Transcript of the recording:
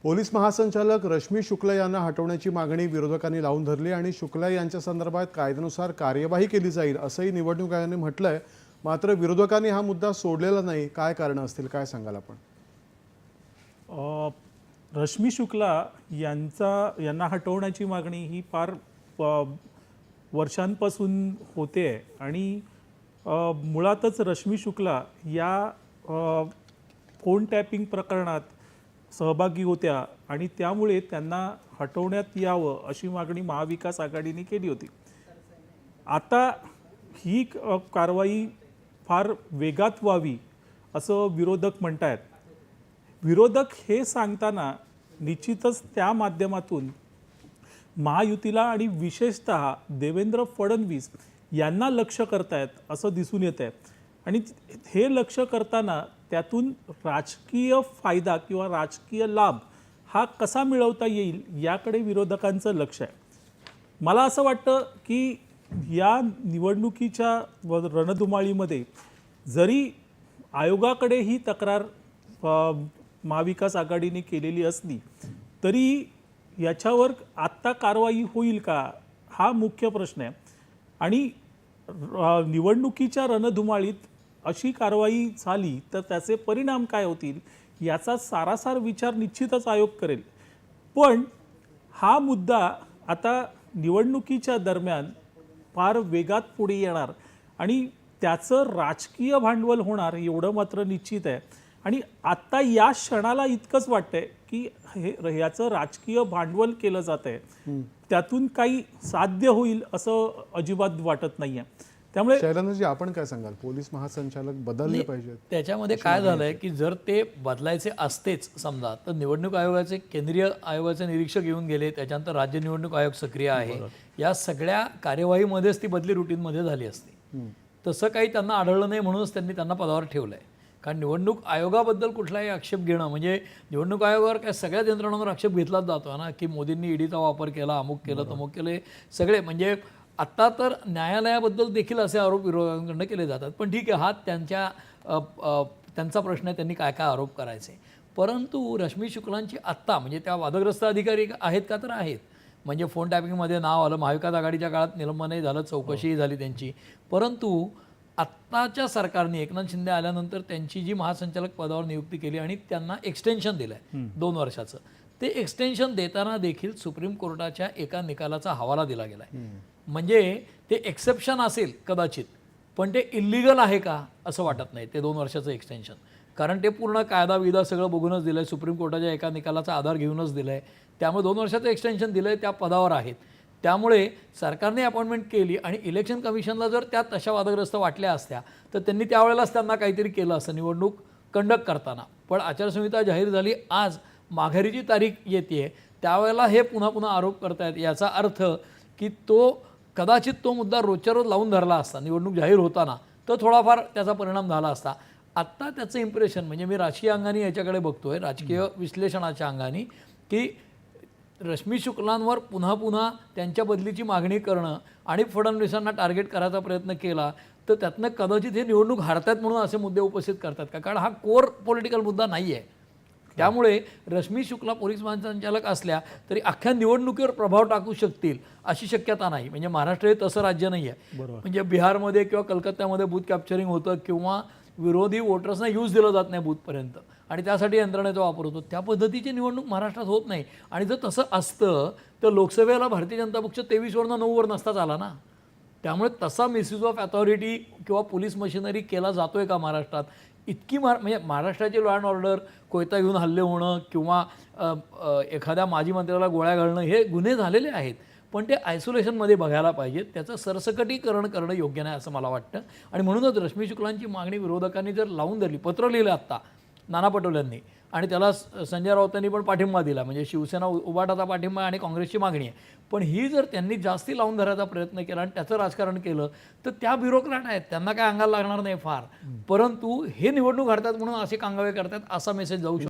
Police महासंचालक रश्मी शुक्ला यांना हटवण्याची मागणी विरोधकांनी लावून धरली आणि शुक्ला यांच्या संदर्भात कायद्यानुसार कार्यवाही केली जाईल असंही निवडणूक आयोगाने म्हटलंय। मात्र विरोधकांनी हा मुद्दा सोडलेला नाही। काय कारण असतील, काय सांगाल आपण? रश्मी शुक्ला यांना हटवण्याची मागणी ही फार वर्षांपासून होते आणि मुळातच रश्मी शुक्ला या फोन टॅपिंग प्रकरणात सहभागी होत्या आणि त्यामुळे त्यांना हटवण्यात यावं अशी मागणी महाविकास आघाडीने केली होती। आता ही कारवाई फार वेगात व्हावी असं विरोधक म्हणतात। विरोधक हे सांगताना निश्चितच त्या माध्यमातून महायुतीला आणि विशेषतः देवेंद्र फडणवीस यांना लक्ष्य करतायत असं दिसून येत आहे आणि हे लक्ष्य करताना त्यातून राजकीय फायदा किंवा राजकीय लाभ हा कसा मिळवता येईल याकडे विरोधकांचं लक्ष आहे। मला असं वाटतं की या निवडणुकीच्या रणधुमाळीमध्ये जरी आयोगाकडे ही तक्रार महाविकास आघाडीने केलेली असली तरी याच्यावर आत्ता कारवाई होईल का हा मुख्य प्रश्न आहे आणि निवडणुकीच्या रणधुमाळीत अशी कारवाई झाली तर त्याचे परिणाम काय होतील याचा सारासार विचार निश्चितच आयोग करेल। पण हा मुद्दा आता निवडणुकीच्या दरम्यान फार वेगात पुढे येणार आणि त्याचं राजकीय भांडवल होणार एवढं मात्र निश्चित आहे आणि आत्ता या क्षणाला इतकंच वाटतंय की याचं राजकीय भांडवल केलं जात आहे, त्यातून काही साध्य होईल असं अजिबात वाटत नाहीये। त्यामुळे शैलेंद्रजी आपण काय सांगाल? पोलीस महासंचालक बदलले पाहिजेत? त्याच्यामध्ये काय झालंय की जर ते बदलायचे असतेच समजा तर निवडणूक आयोगाचे केंद्रीय आयोगाचे निरीक्षक येऊन गेले, त्याच्यानंतर राज्य निवडणूक आयोग सक्रिय आहे, या सगळ्या कार्यवाहीमध्येच ती बदली रुटीनमध्ये झाली असती। तसं काही त्यांना आढळलं नाही म्हणूनच त्यांनी त्यांना पदावर ठेवलंय। कारण निवडणूक आयोगाबद्दल कुठलाही आक्षेप घेणं म्हणजे निवडणूक आयोगावर काय सगळ्याच यंत्रणांवर आक्षेप घेतलाच जातो ना की मोदींनी ईडीचा वापर केला, अमुक केलं तमुक केलं, सगळे म्हणजे आत्ता तर न्यायालयाबद्दल देखील असे आरोप विरोधकांकडून केले जातात। पण ठीक आहे, हा त्यांचा प्रश्न आहे, त्यांनी काय काय आरोप करायचे। परंतु रश्मी शुक्लांची आत्ता म्हणजे त्या वादग्रस्त अधिकारी आहेत का तर आहेत, म्हणजे फोन टॅपिंगमध्ये नाव आलं, महाविकास आघाडीच्या काळात निलंबनही झालं, चौकशीही झाली त्यांची। परंतु आत्ताच्या सरकारने एकनाथ शिंदे आल्यानंतर त्यांची जी महासंचालक पदावर नियुक्ती केली आणि त्यांना एक्सटेन्शन दिलं आहे 2 वर्षाचं, ते एक्सटेन्शन देताना देखील सुप्रीम कोर्टाच्या एका निकालाचा हवाला दिला गेला आहे। म्हणजे ते एक्सेप्शन असेल कदाचित, पण ते इल्लीगल आहे का असं वाटत नाही ते 2 वर्षाचं एक्सटेन्शन, कारण ते पूर्ण कायदा विधा सगळं बघूनच दिलं आहे, सुप्रीम कोर्टाच्या एका निकालाचा आधार घेऊनच दिलं आहे, त्यामुळे 2 वर्षाचं एक्सटेन्शन दिलं आहे, त्या पदावर आहेत। त्यामुळे सरकारने अपॉइंटमेंट केली आणि इलेक्शन कमिशनला जर त्या तशा वादग्रस्त वाटल्या असत्या तर त्यांनी त्यावेळेलाच त्यांना काहीतरी केलं असं निवडणूक कंडक्ट करताना। पण आचारसंहिता जाहीर झाली, आज माघारीची तारीख येते, त्यावेळेला हे पुन्हा पुन्हा आरोप करतायत। याचा अर्थ की कदाचित तो मुद्दा रोजच्या रोज लावून धरला असता निवडणूक जाहीर होताना तर थोडाफार त्याचा परिणाम झाला असता। आत्ता त्याचं इम्प्रेशन म्हणजे मी राजकीय अंगाने याच्याकडे बघतोय, राजकीय विश्लेषणाच्या अंगाने, की रश्मी शुक्लांवर पुन्हा पुन्हा त्यांच्या बदलीची मागणी करणं आणि फडणवीसांना टार्गेट करायचा प्रयत्न केला तर त्यातनं कदाचित हे निवडणूक हारतात म्हणून असे मुद्दे उपस्थित करतात का, कारण हा कोर पॉलिटिकल मुद्दा नाही आहे। त्यामुळे रश्मी शुक्ला पोलीस महासंचालक असल्या तरी अख्ख्या निवडणुकीवर प्रभाव टाकू शकतील अशी शक्यता नाही। म्हणजे महाराष्ट्र हे तसं राज्य नाही आहे, म्हणजे बिहारमध्ये किंवा कलकत्त्यामध्ये बूथ कॅप्चरिंग होतं किंवा विरोधी वोटर्सना यूज दिलं जात नाही बूथपर्यंत आणि त्यासाठी यंत्रणेचा वापर होतो, त्या पद्धतीची निवडणूक महाराष्ट्रात होत नाही। आणि जर तसं असतं तर लोकसभेला भारतीय जनता पक्ष 23वरनं 9वर नसताच आला ना। त्यामुळे तसा मिसयूज ऑफ अथॉरिटी किंवा पोलीस मशिनरी केला जातोय का महाराष्ट्रात? इतकी म्हणजे महाराष्ट्राची लॉ अँड ऑर्डर, कोयता घेऊन हल्ले होणं किंवा एखाद्या माजी मंत्र्याला गोळ्या घालणं हे गुन्हे झालेले आहेत, पण ते आयसोलेशनमध्ये बघायला पाहिजेत, त्याचं सरसकटीकरण करणं योग्य नाही असं मला वाटतं। आणि म्हणूनच रश्मी शुक्लांची मागणी विरोधकांनी जर लावून धरली, पत्र लिहिलं आत्ता नाना पटोलेंनी आणि त्याला संजय राऊतांनी पण पाठिंबा दिला, म्हणजे शिवसेना उभाटाचा पाठिंबा आणि काँग्रेसची मागणी आहे, पण ही जर त्यांनी जास्ती लावून धरायचा प्रयत्न केला आणि त्याचं राजकारण केलं तर त्या ब्युरोक्रॅट आहेत, त्यांना काय अंगाला लागणार नाही फार, परंतु हे निवडणूक हरतात म्हणून असे कांगावे करतात असा मेसेज जाऊ शकतो।